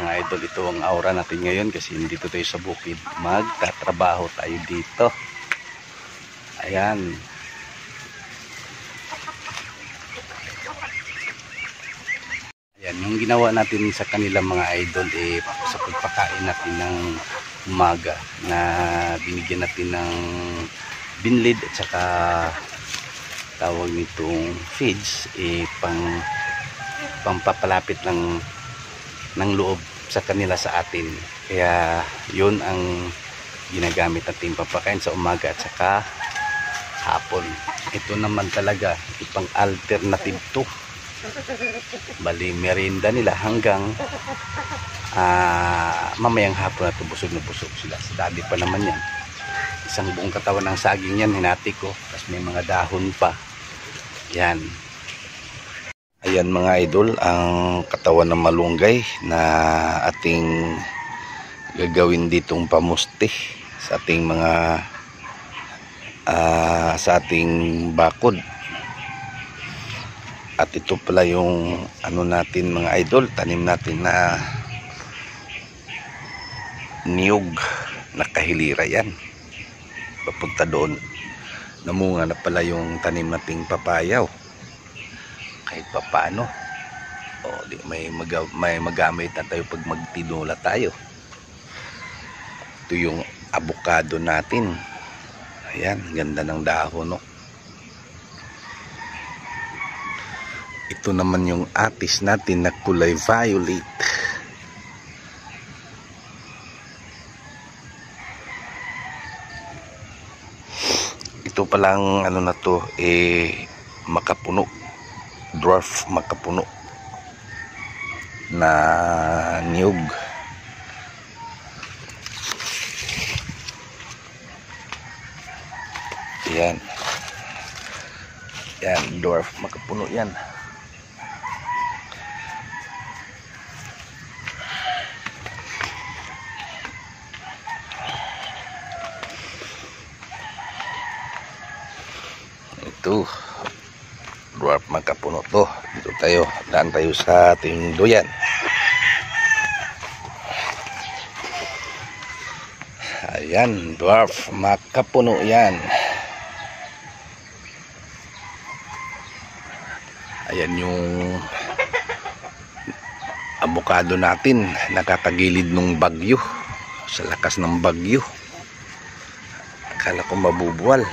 mga idol, ito ang aura natin ngayon kasi dito tayo sa bukid, magtatrabaho tayo dito. Ayan, yung ginawa natin sa kanilang mga idol sa pagpakain natin ng umaga, na binigyan natin ng binlid at saka tawag nitong feeds, pampapalapit lang ng loob sa kanila sa atin. Kaya yun ang ginagamit natin papakain sa umaga at saka hapon. Ito naman talaga ipang alternative to. Bali merienda nila hanggang mamayang hapon na to, busog na busog sila. Sa dami pa naman yan, isang buong katawan ng saging yan, hinati ko, tapos may mga dahon pa yan. Ayan mga idol, ang katawan ng malunggay na ating gagawin ditong pamusti sa ating mga sa ating bakod. At ito pala yung ano natin mga idol, tanim natin na niyog na kahilira yan. Papunta doon, namunga na pala yung tanim nating papayaw. Kahit pa paano, may magamit na tayo pag magtinola tayo. Ito yung avocado natin. Ayan, ganda ng dahon, no? Ito naman yung atis natin na kulay violet. Ito palang ano na to, makapuno, dwarf makapuno na niyog. Yan, yan, dwarf makapuno yan. Ito dwarf makapuno to. Dito tayo, daan tayo sa ating duyan. Ayan, dwarf makapuno yan. Ayan yung avocado natin, nakatagilid ng bagyo, sa lakas ng bagyo. Akala ko mabubuwal.